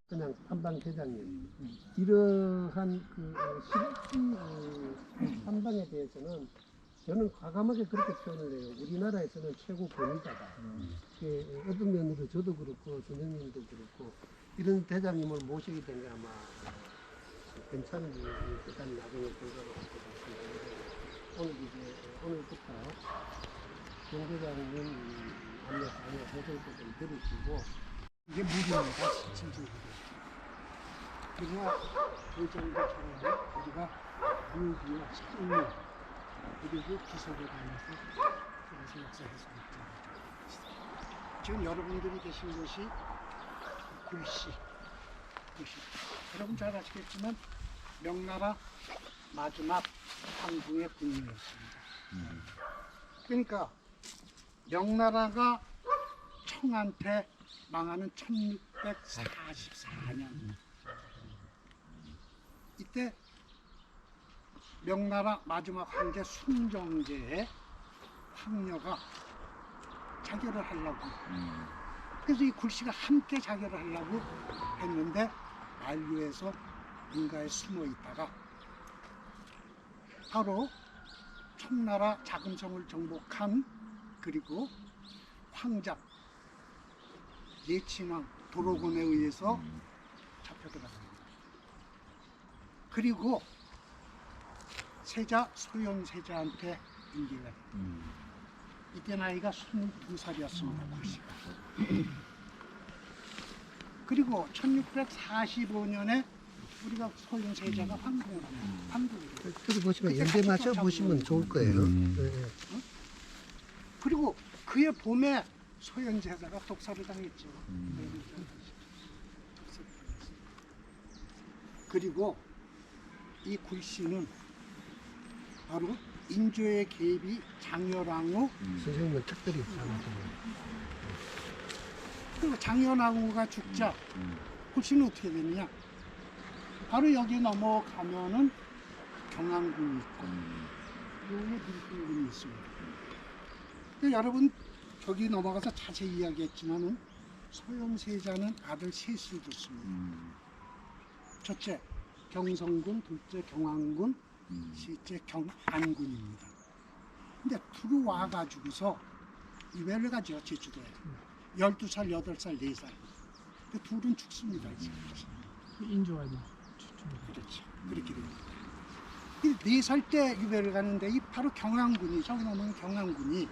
그냥 한방 대장님, 이러한 그 한방에 대해서는 저는 과감하게 그렇게 표현을 해요. 우리나라에서는 최고 권위자다. 어떤 면으로 저도 그렇고 선생님도 그렇고 이런 대장님을 모시게 된 게 아마 괜찮은지 일단 나중에 결과를 갖고 말씀드리는데 오늘부터 정 대장님 안내 강의 해설 좀 들으시고 이게 무료입니다. 실질적으로. 우리가 결정도처럼 우리가 묘기와 식물 그리고 기석에 관해서 그래서 역사해석했죠. 지금 여러분들이 계신 곳이 굴시. 여러분 잘 아시겠지만 명나라 마지막 황궁의 군주였습니다. 그러니까 명나라가 청한테 망하는 1644년 이때 명나라 마지막 황제 순정제의 황녀가 자결을 하려고 그래서 이 굴씨가 함께 자결을 하려고 했는데 만류에서 인가에 숨어 있다가 바로 청나라 자금성을 정복한 그리고 황작 예친왕 도로곤에 의해서 잡혀들어갑니다. 그리고 세자 소현세자한테 인기가 됩니다. 이때 나이가 22살이었습니다. 굴씨가. 그리고 1645년에 우리가 소현세자가 황궁을 합니다. 황궁을. 저기 보시면 연대 맞춰 보시면 좋을 거예요. 네. 그리고 그의 봄에 소현세자가 독사를 당했죠. 그리고 이 굴씨는 바로 인조의 계비 장열왕후 선생님은 특별히 그리고 장열왕후가 죽자 굴씨는 어떻게 됐냐? 바로 여기 넘어가면은 경안군이 있고 여기에 밀군군이 있습니다. 근데 여러분 저기 넘어가서 자세히 이야기했지만은 소현세자는 아들 셋을 뒀습니다. 첫째 경성군, 둘째 경안군, 셋째 경안군입니다. 근데 들어와 가지고서 유배를 가죠. 제주도에 12살, 8살, 4살 그 둘은 죽습니다. 인조와도 그렇죠. 그렇게 됩니다. 4살 때 유배를 가는데 이 바로 경안군이 저기 넘으면 경안군이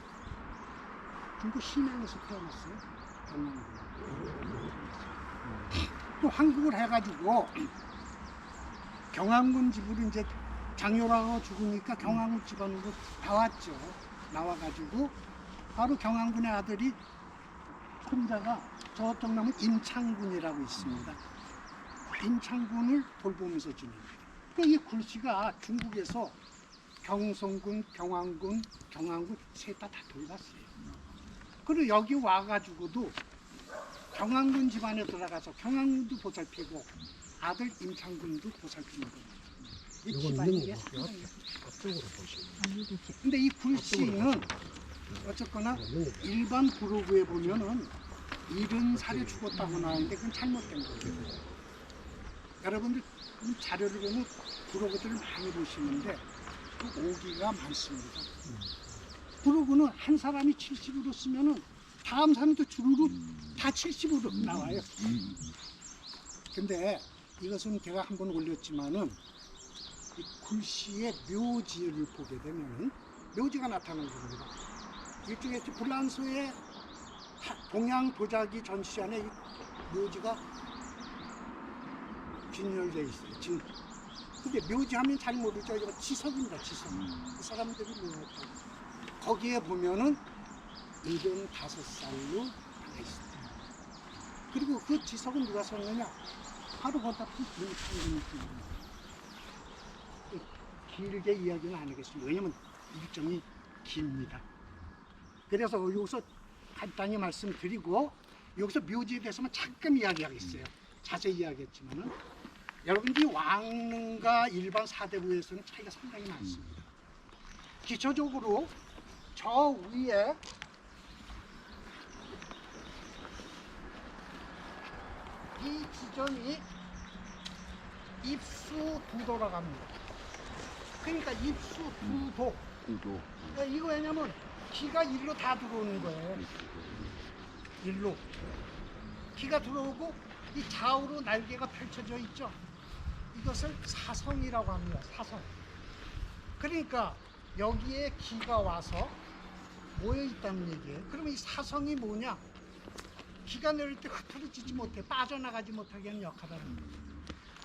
중국 신안에서 태어났어요. 경안군. 또 한국을 해가지고 경안군 집으로 이제 장열왕후 죽으니까 경안군 집안으로 나왔죠. 나와가지고 바로 경안군의 아들이 혼자가 저쪽 나면 임창군이라고 있습니다. 임창군을 돌보면서 지냅니다. 이 굴씨가 중국에서 경성군, 경안군, 경안군 셋 다 돌봤어요. 그리고 여기 와가지고도 경안군 집안에 들어가서 경안군도 보살피고 아들 임창군도 보살피는 거예요. 이 집안이 상당히 앞쪽으로 보시면. 근데 이 굴씨는 어쨌거나 일반 부로그에 보면은 70살에 죽었다고 나왔는데 그건 잘못된 거예요. 여러분들 자료를 보면 부로그들을 많이 보시는데 그 오기가 많습니다. 부로그는 한 사람이 70으로 쓰면은 다음 사람도 주르륵 다 70으로 나와요. 근데 이것은 제가 한번 올렸지만은 이 굴씨의 묘지를 보게 되면은 묘지가 나타나는 겁니다. 일종의 불란서의 동양 도자기 전시안에 이 묘지가 진열되어 있어요. 근데 묘지하면 잘 모르죠. 이거 지석입니다. 지석. 그 사람들이 묘했다고. 거기에 보면은 75살로 나와 있습니다. 그리고 그 지석은 누가 썼느냐? 바로 거기다 임창군이 썼습니다. 길게 이야기는 안 하겠습니다. 왜냐면 일정이 깁니다. 그래서 여기서 간단히 말씀드리고 여기서 묘지에 대해서만 잠깐 이야기하겠어요. 자세히 이야기했지만은 여러분들이 왕릉과 일반 사대부에서는 차이가 상당히 많습니다. 기초적으로 저 위에 이 지점이 입수 두도라고 합니다. 그러니까 입수 두도. 그러니까 이거 왜냐면 기가 일로 다 들어오는 거예요. 일로. 기가 들어오고 이 좌우로 날개가 펼쳐져 있죠. 이것을 사성이라고 합니다. 사성. 그러니까 여기에 기가 와서 모여 있다는 얘기예요. 그러면 이 사성이 뭐냐? 기가 내릴 때 흐트러지지 못해 빠져나가지 못하게 하는 역할을 합니다.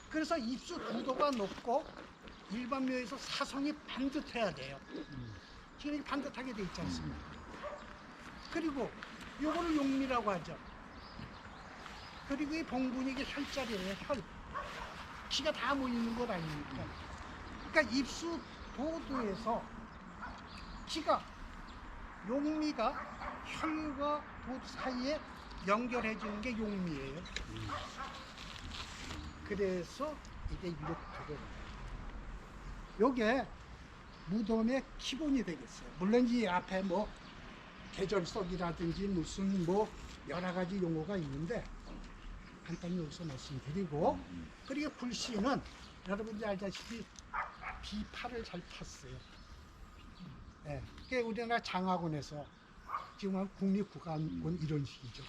그래서 입수 두도가 높고 일반 묘에서 사성이 반듯해야 돼요. 지금 이렇게 반듯하게 돼 있지 않습니까? 그리고 요거를 용미라고 하죠. 그리고 이 봉분이 이게 혈자리예요. 혈. 기가 다 모이는 것 아닙니까? 그러니까 입수 도도에서 기가 용미가 혈과 도 사이에 연결해지는 게 용미예요. 그래서 이게 이렇게 요게 무덤의 기본이 되겠어요. 물론 이 앞에 뭐 계절석이라든지 무슨 뭐 여러 가지 용어가 있는데 간단히 여기서 말씀드리고, 그리고 굴씨는 여러분들이 알다시피 비파를 잘 탔어요. 네, 그게 우리나라 장학원에서 지금 국립국악원 이런 식이죠.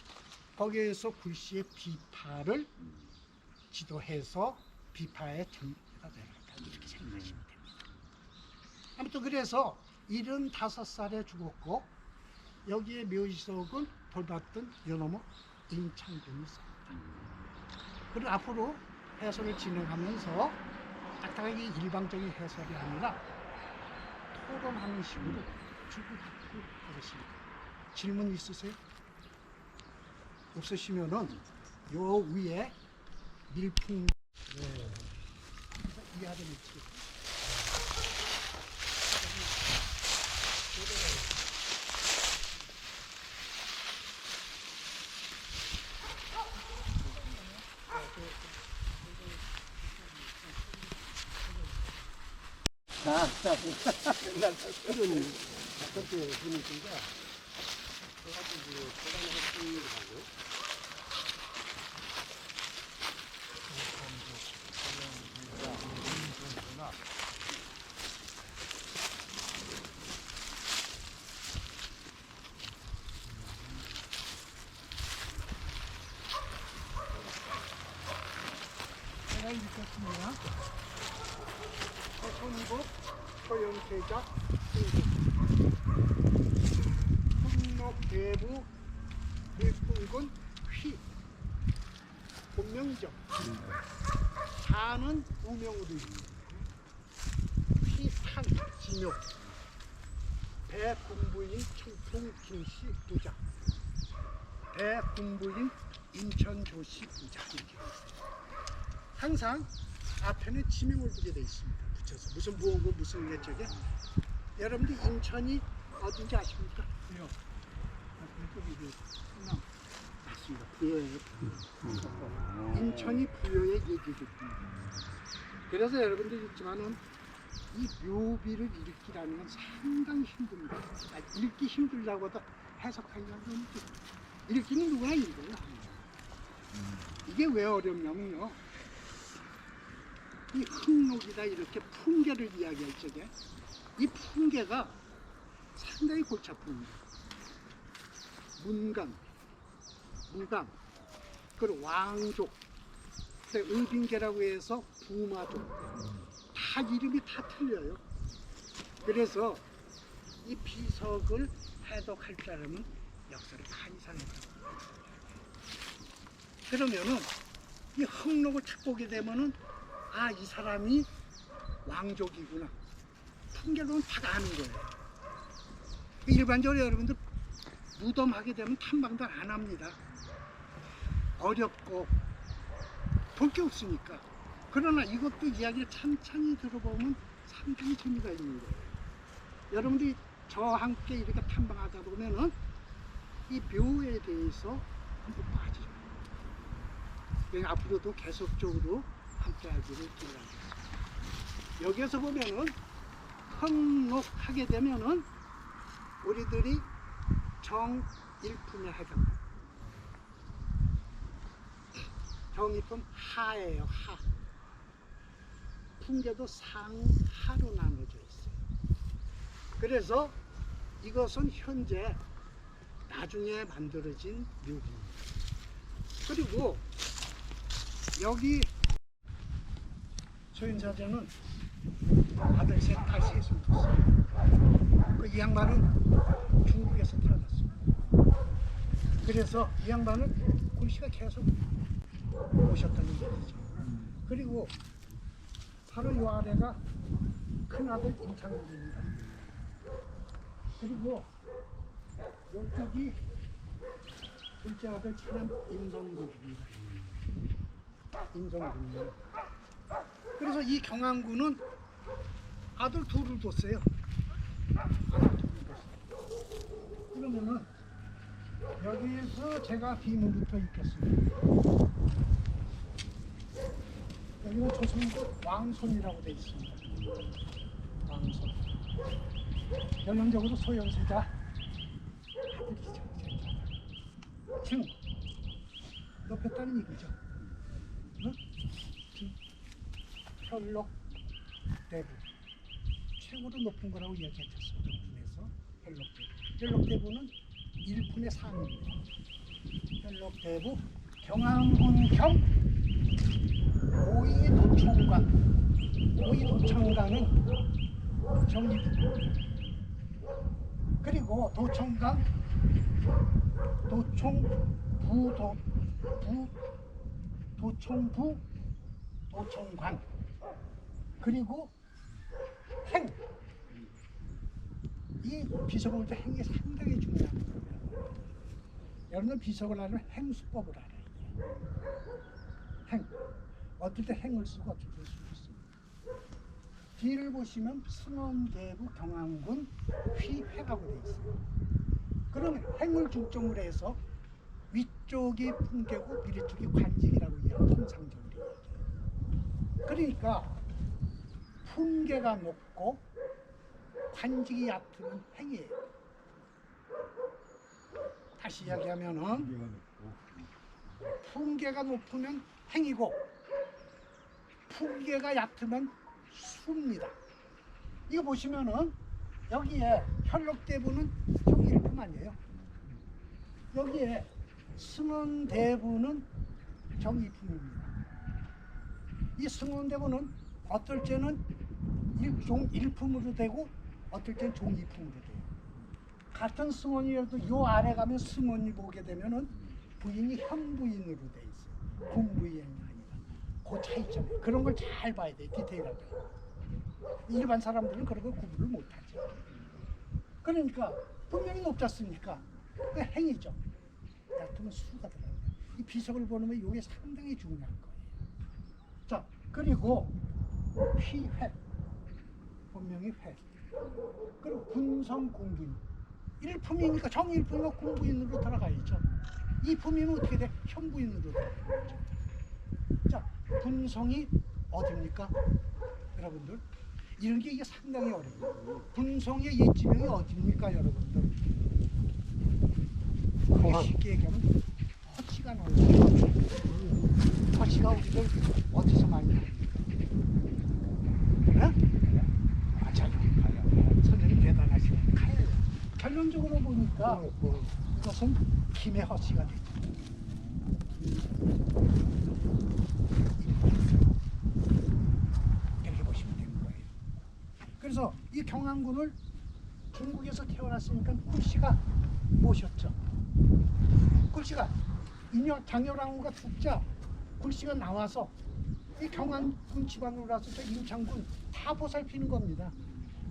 거기에서 굴씨의 비파를 지도해서 비파의 전개가 되었다, 이렇게 생각하시면 됩니다. 아무튼 그래서 75살에 죽었고 여기에 묘지석은 돌봤던 여너머 임창돈이 있습니다. 그리고 앞으로 해설을 진행하면서 딱딱하게 일방적인 해설이 아니라 토론하는 식으로 주고받고 하겠습니다. 질문 있으세요? 없으시면은 요 위에 밀풍 이 아래 밑에 옛날 그런 그때 분위기가 그래가지고 대단한 학생을 하고 제가 읽겠습니다. 손국 소영세자 풍록대부 밀풍군 휘 본명적 사는 우명으로 있습니다. 휘산 진욕 대군부인 청풍 김씨 부자 대군부인 인천조씨 부자 이렇게 되어 있습니다. 항상 앞에는 지명을 두게 되어 있습니다. 붙여서 무슨 무엇고 무슨 예적에 여러분들 인천이 어딘지 아십니까? 부여. 이쪽이 성남. 맞습니다. 부여예요. 부여. 인천이 부여의 얘기거든요. 그래서 여러분들 있지만은 이 묘비를 읽기라는 건 상당히 힘듭니다. 읽기 힘들다고 해도 해석하려면 읽기는 누구나 읽어요. 이게 왜 어렵냐면요. 이 흑록이다 이렇게 풍계를 이야기할 적에 이 풍계가 상당히 골치 아픕니다. 문강, 무강, 그리고 왕족, 의빈계라고 해서 부마족 다 이름이 다 틀려요. 그래서 이 비석을 해독할 줄 알면 역사를 많이 상해요. 그러면은 이 흑록을 딱 보게 되면은 아, 이 사람이 왕족이구나. 풍계로는 다 아는 거예요. 일반적으로 여러분들 무덤하게 되면 탐방도 안 합니다. 어렵고 볼 게 없으니까. 그러나 이것도 이야기를 천천히 들어보면 상당히 재미가 있는 거예요. 여러분들이 저와 함께 이렇게 탐방하다 보면은 이 묘에 대해서 한번 빠지죠. 앞으로도 계속적으로 함께 하기를 기대합니다. 여기에서 보면은 흑록하게 되면은 우리들이 정일품의 해경. 정일품 하예요. 하. 풍계도 상하로 나눠져 있어요. 그래서 이것은 현재 나중에 만들어진 묘기입니다. 그리고 여기 소윤사제는 아들 셋 다시 숨었어요. 이 양반은 중국에서 태어났어요. 그래서 이 양반을 굴씨가 계속 모셨다는 얘기죠. 그리고 바로 이 아래가 큰아들 임창국입니다. 그리고 이쪽이 둘째 아들 차남 임성국입니다. 임성국입니다. 그래서 이 경안군은 아들 둘을 뒀어요. 그러면은 여기에서 제가 비문부터 읽겠습니다. 여기는 조선국 왕손이라고 되어 있습니다. 왕손. 결론적으로 소현세자 아들이죠. 즉 높였다는 얘기죠. 응? 혈록 대부 최고로 높은 거라고 이야기했었어요. 군에서 혈록 대부는 일품의 상입니다. 혈록 대부 경안군 겸 오이 도청관. 오이 도청관은 정립. 그리고 도청관 도청부 도청관. 그리고 행. 이 비석을 볼 때 행이 상당히 중요한 거예요. 여러분 비석을 하려면 행수법을 알아야 돼요. 행. 어떨 때 행을 쓰고 어떨 때 쓰고 있습니다. 뒤를 보시면 승원대부 경안군 휘회라고 되어 있어요. 그러면 행을 중점으로 해서 위쪽이 풍계고 밑쪽이 관직이라고 이야기해요. 통상적으로 이야기해요. 그러니까 풍계가 높고 관직이 얕으면 행이에요. 다시 이야기하면은 풍계가 높으면 행이고 풍계가 얕으면 수입니다. 이거 보시면은 여기에 혈록대부는 정일품 아니에요. 여기에 승원대부는 정일품입니다. 이 승원대부는 어떨 때는 일품으로 되고 어떨 때는 종이품으로 돼요. 같은 승원이라도 요 아래 가면 승원이 보게 되면은 부인이 현부인으로 돼 있어요. 공부인이 아니라. 그 차이점이에요. 그런 걸 잘 봐야 돼. 디테일하게. 일반 사람들은 그런 걸 구분을 못하죠. 그러니까 분명히 높지 않습니까? 그 행이죠. 얕으면 수가 들어가요. 이 비석을 보면 이게 상당히 중요한 거예요. 자, 그리고 휘회. 분명히 회. 그리고 군성공부인. 일품이니까 정일품이니까 공부인으로 들어가야죠. 이품이면 어떻게 돼? 현부인으로 들어가야죠. 자, 분성이 어디입니까? 여러분들 이런 게 이게 상당히 어려워요. 분성의 예지명이 어디입니까, 여러분들? 쉽게 얘기하면 허치가 나오죠. 허치가 우리들 어디서 많이 나옵니까? 네? 맞아요. 선생님 대단하시네. 가야요. 결론적으로 보니까 이것은 김의 허치가 되죠. 이렇게 보시면 되는 거예요. 그래서 이 경안군을 중국에서 태어났으니까 굴씨가 모셨죠. 굴씨가 장여랑우가 죽자 굴씨가 나와서 이 경안군 집안으로 와서 저 임창군 다 보살피는 겁니다.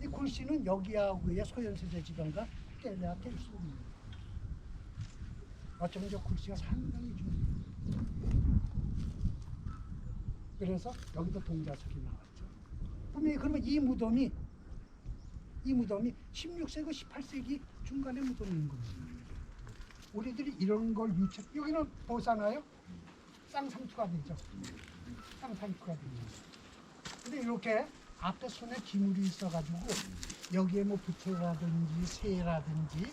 이 굴씨는 여기하고의 소현세제 집안과 뗄래야 뗄 수 없는 거예요. 어쩌면 저 굴씨가 상당히 중요해요. 그래서 여기도 동자석이 나왔죠. 분명히 그러면 이 무덤이 16세기, 18세기 중간에 무덤인 겁니다. 우리들이 이런 걸 유체, 여기는 보잖아요. 쌍상투가 되죠. 쌍상투가 됩니다. 근데 이렇게 앞에 손에 기물이 있어가지고 여기에 뭐 부채라든지 새라든지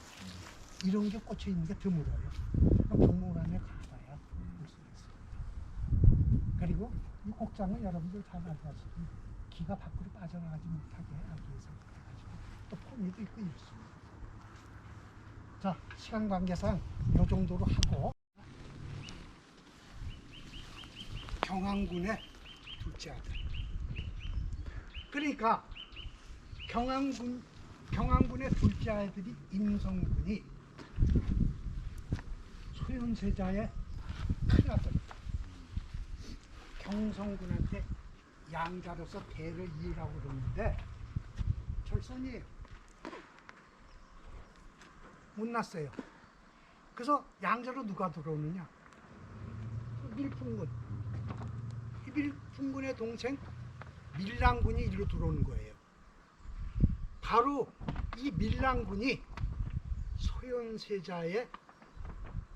이런 게 꽂혀 있는 게 드물어요. 그럼 박물관에 가봐야 볼 수 있어요. 그리고 이 곡장은 여러분들 잘 알다시피 기가 밖으로 빠져나가지 못하게 하기 위해서 해가지고 또 포미도 있고 이렇습니다. 자, 시간 관계상 이 정도로 하고 경항군의 둘째 아들. 그러니까 경항군의 둘째 아들이 임성군이 소현세자의 큰 아들입니다. 경성군한테 양자로서 대를 이으라고 그러는데 절선이에요. 못 났어요. 그래서 양자로 누가 들어오느냐? 밀풍군. 이 밀풍군의 동생 밀랑군이 이리로 들어오는 거예요. 바로 이 밀랑군이 소현세자의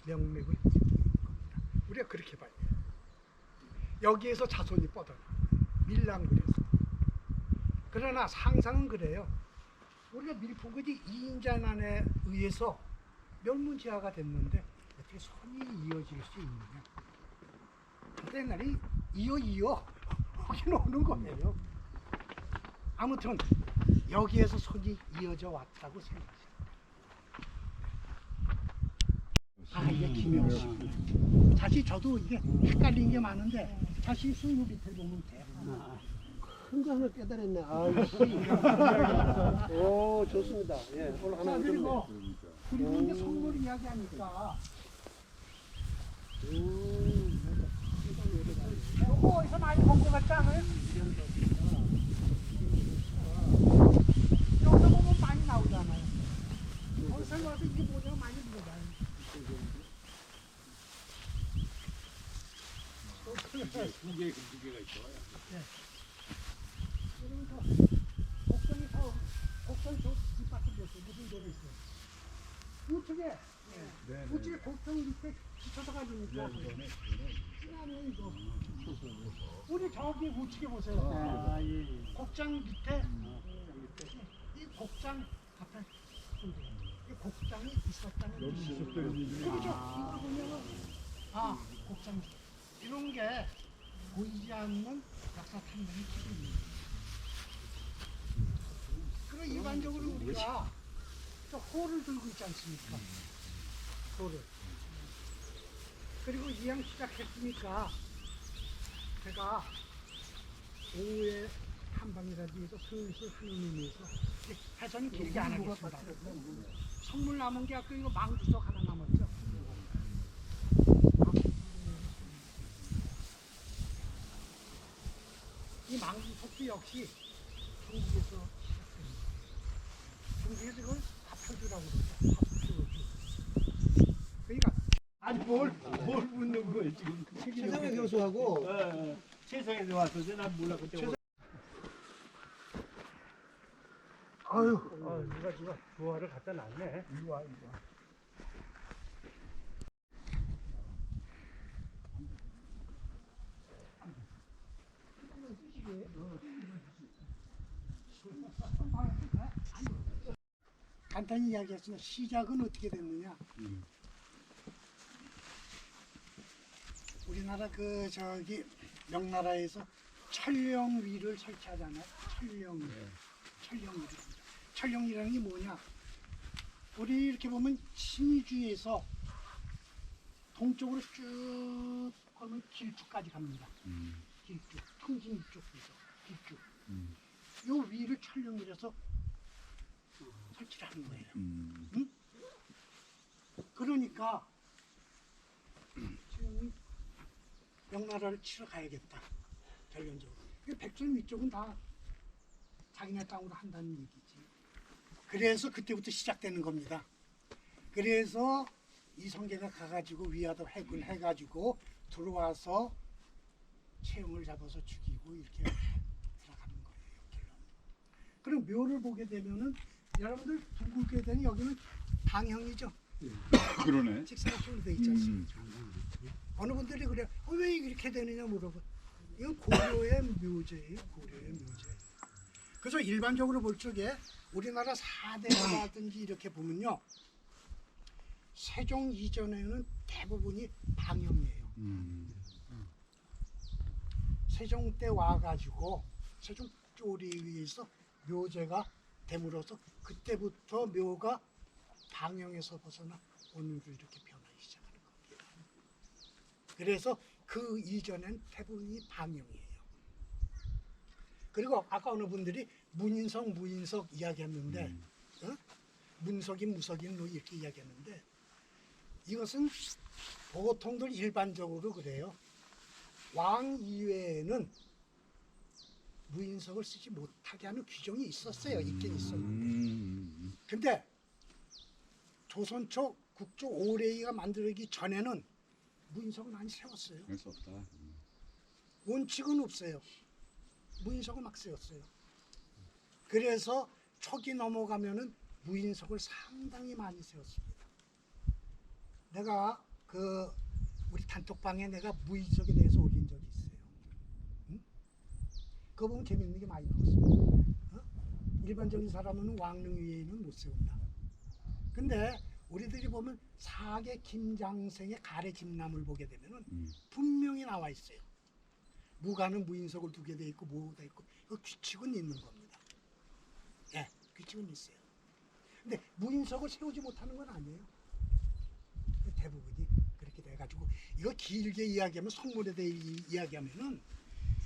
명맥을 잇는 겁니다. 우리가 그렇게 봐야 돼요. 여기에서 자손이 뻗어요. 밀랑군에서. 그러나 상상은 그래요. 우리가 밀풍군이 이인자난에 의해서 명문지화가 됐는데 어떻게 손이 이어질 수 있느냐. 옛날에 이어 오긴 오는 거예요. 아무튼 여기에서 손이 이어져 왔다고 생각합니다. 아, 이게 김영식. 사실 저도 이게 헷갈린 게 많은데 다시 수요 밑에 보면 돼요. 큰 거 하나 깨달았네. 아이씨. 오, 좋습니다. 예, 오늘 하나 자, 그리고 얻었네. 이제 선물 이야기하니까 요거 어디서 많이 본 것 같지 않아요? 여기서 보면 많이 나오잖아요. 어디서 와서 이게 뭐냐고 많이 물어봐요. 두 개가 있어요. 그러면서 곡성이 저 뒷밭에 무슨 데가 있어요? 우측에 우측에 곡성 밑에 붙여서 가니까 시간에 이거 우리 저기 우측에 보세요. 곡장 밑에 이 곡장 앞에 이 곡장이 있었다는 뜻이죠. 그렇죠. 이걸 보면은 곡장 이런 게 보이지 않는 역사 탐방의 기준입니다. 그리고 일반적으로 우리가 저 호를 들고 있지 않습니까? 호를. 그리고 이양 시작했으니까 제가 오후에 탐방이라도 해서 슬슬 하는 의미에서 해서는 길게 안 하겠습니다. 선물 남은 게 아까 이거 망주석 하나 남았죠? 이 망주석도 역시 중국에서 시작됩니다. 중국에서 이걸 합쳐주라고 그러죠. 합쳐주. 그러니까 아니 뭘 묻는 거예요 지금? 최상현 교수하고 세상에서 왔어서 난 몰라 그때. 아유, 누가 조화를 갖다 놨네. 이리 와. 간단히 이야기했습니다. 시작은 어떻게 됐느냐? 우리나라 명나라에서 천령위를 설치하잖아요. 천령위라는 게 뭐냐? 우리 이렇게 보면 신의주에서 동쪽으로 쭉 가면 길쭉까지 갑니다. 길쭉, 통진 이쪽에서 길쭉. 요 위를 천령위라서 설치를 하는 거예요. 응? 그러니까 지금 명나라를 치러 가야겠다. 결론적으로. 백전 위쪽은 다 자기네 땅으로 한다는 얘기지. 그래서 그때부터 시작되는 겁니다. 그래서 이성계가 가가지고 위화도 해군 해가지고 들어와서 채용을 잡아서 죽이고 이렇게 들어가는 거예요. 결론. 그럼 묘를 보게 되면은 여러분들 둥글게 되는 여기는 방형이죠. 그러네. 직사각형으로 돼 있지 않습니까? 어느 분들이 그래요. 왜 이렇게 되느냐 물어봐. 이건 고려의 묘제예요. 고려의 묘제. 그래서 일반적으로 볼 적에 우리나라 4대라든지 이렇게 보면요. 세종 이전에는 대부분이 방영이에요. 세종 때 와가지고 세종 쪼리 위에서 묘제가 되물어서 그때부터 묘가 방영에서 벗어나 오늘로 이렇게 변하기 시작하는 겁니다. 그래서 그 이전엔 대부분이 방영이에요. 그리고 아까 어느 분들이 문인석 이야기했는데 문석인 무석인 뭐 이렇게 이야기했는데 이것은 보통들 일반적으로 그래요. 왕 이외에는 무인석을 쓰지 못하게 하는 규정이 있었어요. 있긴 있었는데. 근데 조선 초 국조 오레이가 만들기 전에는 무인석을 많이 세웠어요. 할 수 없다. 원칙은 없어요. 무인석을 막 세웠어요. 그래서 초기 넘어가면은 무인석을 상당히 많이 세웠습니다. 내가 우리 단톡방에 내가 무인석에 대해서 올린 적이 있어요. 응? 그거 보면 재밌는 게 많이 나왔습니다. 일반적인 사람은 왕릉 위에는 못 세운다. 근데 우리들이 보면 사계 김장생의 가래 김남을 보게 되면은 분명히 나와 있어요. 무가는 무인석을 두게 돼 있고 뭐가 있고 그 규칙은 있는 겁니다. 예, 규칙은 있어요. 근데 무인석을 세우지 못하는 건 아니에요. 대부분이 그렇게 돼가지고 이거 길게 이야기하면 성물에 대해 이야기하면은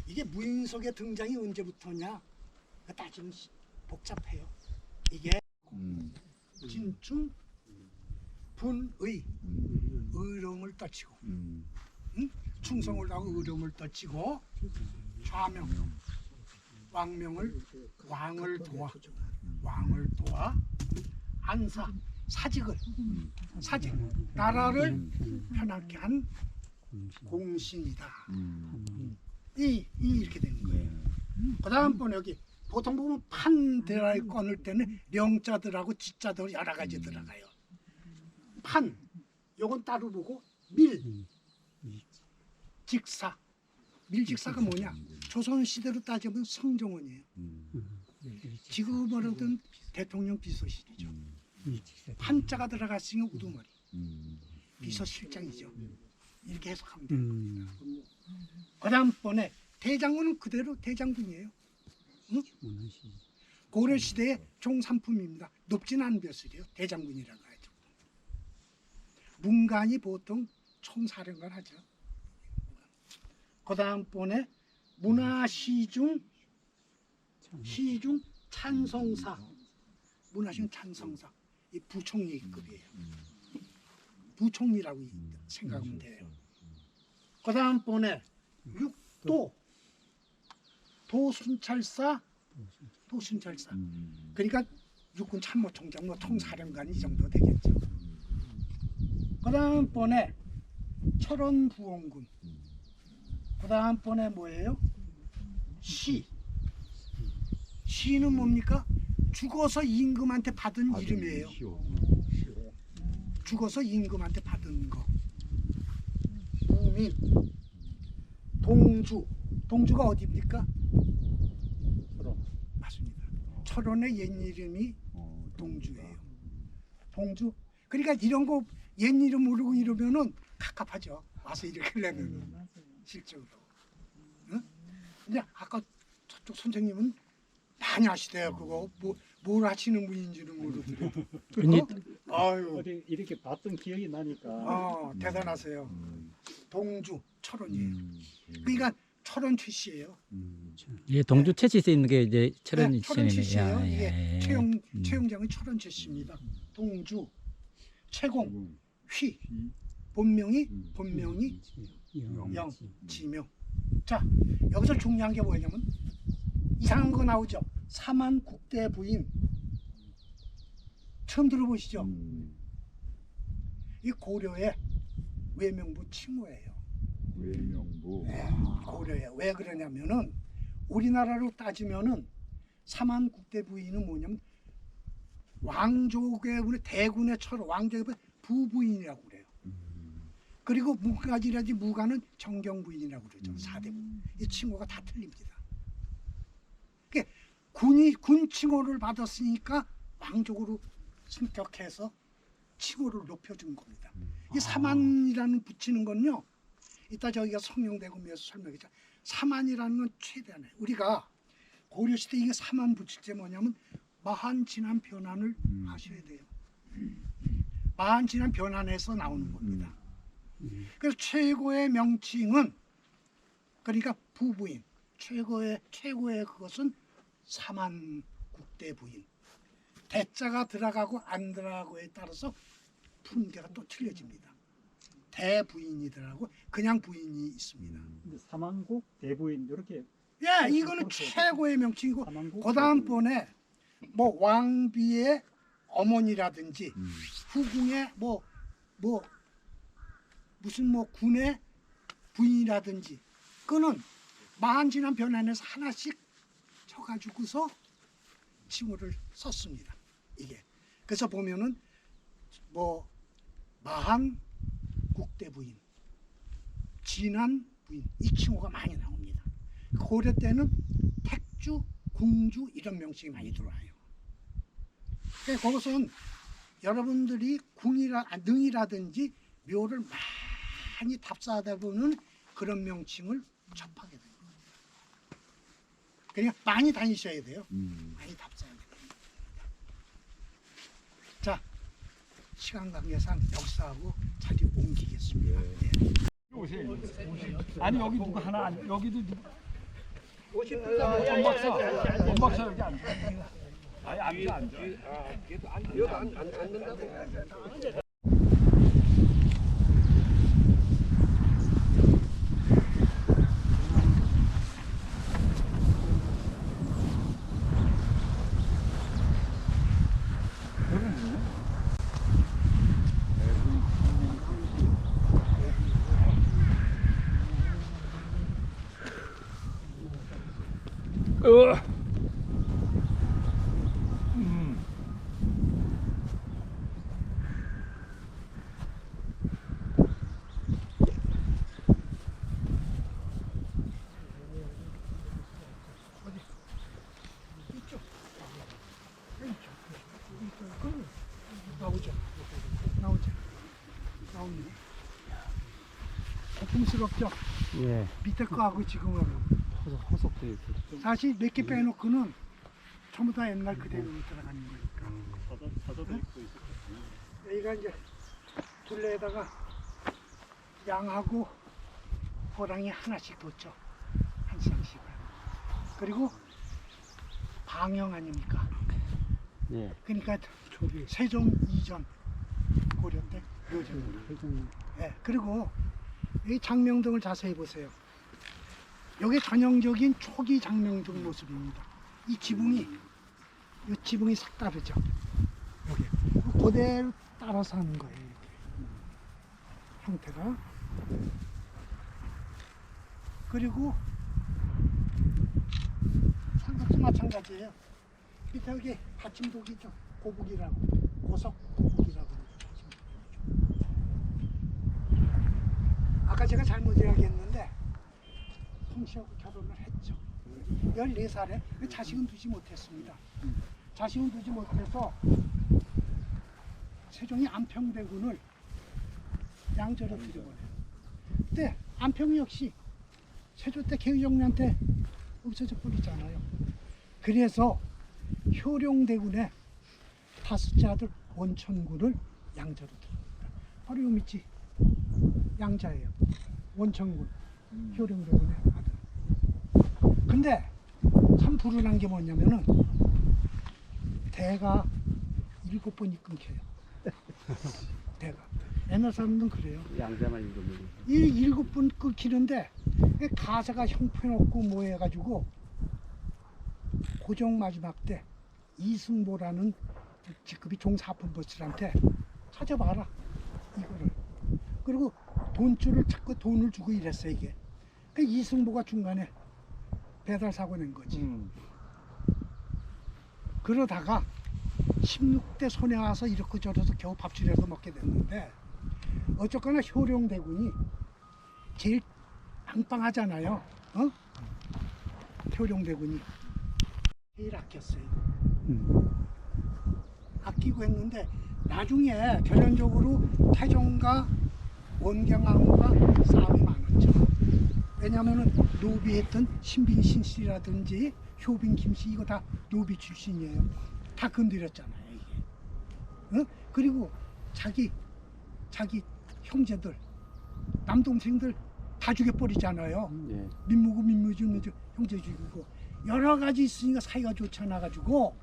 이게 무인석의 등장이 언제부터냐? 따지면 복잡해요. 이게 진충 분의 의령을 떠치고 충성을 하고 의령을 떠치고 좌명 왕명을 왕을 도와 안사 사직 나라를 편하게 한 공신이다. 이렇게 되는 거예요. 그 다음번에 여기 보통 보면 판들을 꺼낼 때는 명자들하고 지자들 여러 가지 들어가요. 판 요건 따로 보고 밀직사 밀직사가 뭐냐? 조선 시대로 따지면 성정원이에요. 지금으로든 대통령 비서실이죠. 한자가 들어갔으니 우두머리 비서실장이죠. 이렇게 해석하면 되는 겁니다. 그 다음번에 대장군은 그대로 대장군이에요. 응? 고려시대의 종산품입니다. 높진 않은 벼슬이에요. 대장군이라고 하죠. 문관이 보통 총사령관 하죠. 그 다음번에 문화시중 찬성사 문화시중 찬성사 이 부총리급이에요. 부총리라고 생각하면 돼요. 그 다음번에 육도 도순찰사 그러니까 육군 참모총장 뭐 총사령관 이 정도 되겠죠. 그 다음번에 철원부원군 그 다음번에 뭐예요? 시는 뭡니까? 죽어서 임금한테 받은 이름이에요. 죽어서 임금한테 받은 거. 부민, 동주가 어디입니까? 맞습니다. 철원의 옛 이름이 동주예요. 동주. 그러니까 이런 거 옛 이름 모르고 이러면은 갑갑하죠. 와서 이렇게 내면은 실적으로. 응? 근데 아까 저쪽 선생님은 많이 하시대요. 그거 뭘 하시는 분인지는 모르더라도. 아유. 어디 이렇게 봤던 기억이 나니까. 대단하세요. 동주 철원이에요. 그러니까 철원 최씨예요. 예, 동주 채취 써 있는 게 이제 철원 네, 철원 최씨예요. 야, 이게 최영장의 철원 최씨입니다. 동주 최공 휘 본명이 영지명. 자, 여기서 중요한 게 뭐냐면 이상한 거 나오죠. 사만 국대 부인 처음 들어보시죠? 이 고려의 외명부 칭호예요. 외명부. 네, 고려에 왜 그러냐면은 우리나라로 따지면은 사만 국대 부인은 뭐냐면 왕족의 우리 대군의 왕족의 부부인이라고 그래요. 그리고 무가지라지 무가는 정경부인이라고 그러죠. 4대부. 이 칭호가 다 틀립니다. 군 칭호를 받았으니까 왕족으로 승격해서 칭호를 높여준 겁니다. 이 사만이라는 붙이는 건요. 이따 저희가 성룡대금에서 설명했죠. 사만이라는 건 최대한에 우리가 고려시대 이게 사만 붙일 때 뭐냐면 마한 진한 변환을 하셔야 돼요. 마한 진한 변환에서 나오는 겁니다. 그래서 최고의 명칭은 그러니까 부부인 최고의 그것은 사만국대 부인. 대자가 들어가고 안 들어가고에 따라서 품계가 또 틀려집니다. 대부인이 들어가고 그냥 부인이 있습니다. 근데 사만국 대부인 이렇게 예, 이거는 최고의 명칭이고 사만국 그 다음번에 뭐 왕비의 어머니라든지 후궁의 뭐 무슨 뭐 군의 부인이라든지 그거는 마한진한 변환에서 하나씩 쳐가지고서 칭호를 썼습니다. 이게 그래서 보면은 뭐 마한 국대 부인, 진한 부인 이 칭호가 많이 나옵니다. 고려 때는 택주, 궁주 이런 명칭이 많이 들어와요. 그러니까 그것은 여러분들이 능이라든지 묘를 많이 답사하다 보면 그런 명칭을 접하게 됩니다. 그러니까 많이 다니셔야 돼요. 많이 답사하게 됩니다. 자, 시간 관계상 역사하고 자리 옮기겠습니다. 네. 오세요. 아니 여기 누구 하나 안 여기도 누구 엄 박사 여기 앉아. 아니 앉아. 나옵니다. 고풍스럽죠? 예. 밑에 거하고 지금하고 허석도 이렇게. 사실 몇 개 빼놓고는 전부 다 옛날 그대로 들어가는 거니까. 사자도 있고 있을 거예요. 여기가 이제 둘레에다가 양하고 호랑이 하나씩 뒀죠. 한 쌍씩을. 그리고 방영 아닙니까? 예. 그러니까 세종 이전 고려 때 묘전. 예. 그리고 이 장명등을 자세히 보세요. 이게 전형적인 초기 장명등 모습입니다. 이 지붕이 싹 다르죠. 여기 그대로 따라서 하는 거예요. 이렇게. 형태가. 그리고 삼각도 마찬가지예요. 밑에 여기 받침독이죠. 고북이라고 고석 고북이라고. 아까 제가 잘못 이야기했는데 송씨하고 결혼을 했죠. 14살에 자식은 두지 못했습니다. 자식은 두지 못해서 세종이 안평대군을 양저로 들여보내요. 근데 안평 역시 세조 때 개의정리한테 없어져 버리잖아요. 그래서 효령대군의 다섯째 아들 원천군을 양저로 들여봅니다. 바로 요 밑이 양자예요. 원천군, 효령대군의 아들. 근데 참 불운한 게 뭐냐면은 대가 7번이 끊겨요. 대가. 옛날 사람들은 그래요. 양자만 읽으면. 이 7번 끊기는데 가사가 형편없고 뭐 해가지고 고종 마지막 때 이승보라는 직급이 종사품보스한테 찾아봐라 이거를. 그리고 돈줄을 찾고 돈을 주고 이랬어 이게. 그 이승보가 중간에 배달 사고 낸 거지. 그러다가 16대 손에 와서 이렇게 저래서 겨우 밥줄여서 먹게 됐는데 어쨌거나 효령대군이 제일 빵빵하잖아요. 효령대군이 제일 아꼈어요. 음. 아끼고 했는데 나중에 결론적으로 태종과 원경왕후가 싸움이 많았죠. 왜냐하면은 노비했던 신빙신 씨라든지 효빈 김씨 이거 다 노비 출신이에요. 다 건드렸잖아요 이게. 어? 그리고 자기 형제들 남동생들 다 죽여버리잖아요. 예. 민무고 민무주 형제 죽이고 여러 가지 있으니까 사이가 좋지 않아 가지고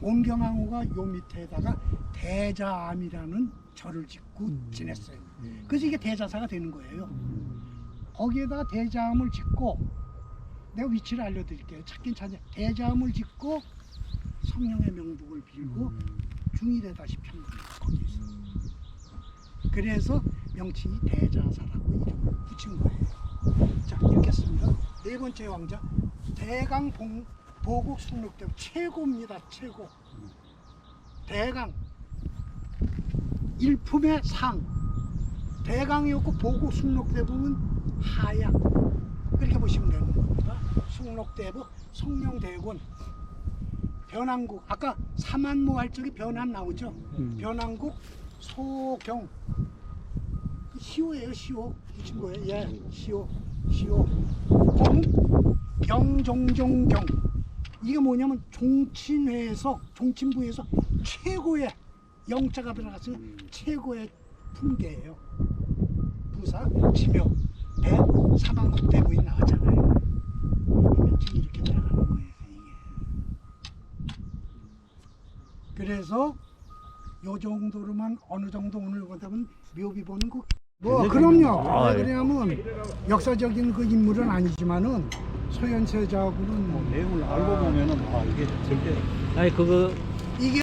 원경왕후가 요 밑에다가 대자암이라는 절을 짓고 지냈어요. 그래서 이게 대자사가 되는 거예요. 거기에다가 대자암을 짓고 내가 위치를 알려드릴게요. 찾긴 찾아. 대자암을 짓고 성령의 명복을 빌고 중일에다시 평균 거기에서. 그래서 명칭이 대자사라고 이름을 붙인 거예요. 자, 읽겠습니다. 네 번째 왕자 대강 보국 숭록대부 최고입니다. 최고. 대강 일품의 상. 대강이었고 보국 숭록대부는 하약. 그렇게 보시면 되는 겁니다. 숭록대부 성령대군 변왕국 아까 사만모 할 적에 변환 나오죠. 변왕국 소경 시오예요. 시오 이 친구예요. 예, 시오 공 경종종경 이게 뭐냐면 종친회에서 종친부에서 최고의 영자가 들어갔으니 최고의 풍계예요. 부사 지묘 대 사방국대부인 나왔잖아요. 지금 이렇게 들어가는 거예요. 이게. 그래서 요 정도로만 어느 정도 오늘 보다면 묘비 보는 거. 뭐 그럼요. 왜 그러냐면 역사적인 그 인물은 아니지만은 소현세자하고는 뭐 내용을 알고 보면은 아 이게 절대 아니 그거 이게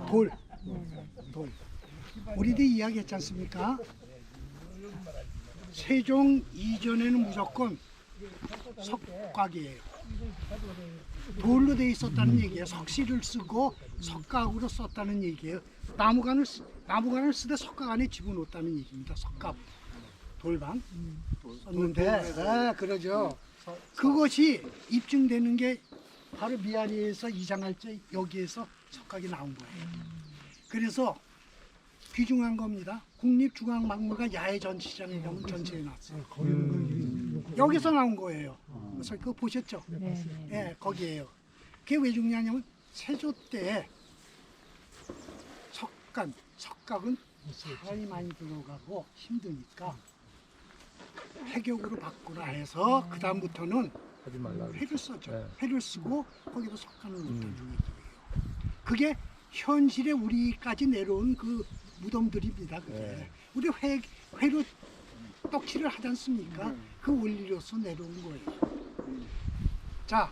돌. 우리도 이야기했지 않습니까? 세종 이전에는 무조건 석곽이에요. 돌로 돼 있었다는 얘기예요. 석실을 쓰고 석각으로 썼다는 얘기예요. 나무관을 쓰되 석각 안에 집어넣었다는 얘기입니다. 석각 돌방 썼는데 그러죠. 그것이 입증되는 게 바로 미아리에서 이장할 때 여기에서 석각이 나온 거예요. 그래서 귀중한 겁니다. 국립중앙박물관 야외 전시장에 가면 전시해 놨어요. 여기서 나온 거예요. 그래서 그거 보셨죠? 예, 거기에요. 그게 왜 중요하냐면 세조 때 석각은 사람이 많이 들어가고 힘드니까 회격으로 바꾸라 해서 그 다음부터는 회를 써죠. 회를 쓰고 거기다 석간을 넣었다는 얘기예요. 그게 현실에 우리까지 내려온 그 무덤들입니다. 그게 우리 회로 떡칠을 하지 않습니까? 그 원리로서 내려온 거예요. 자,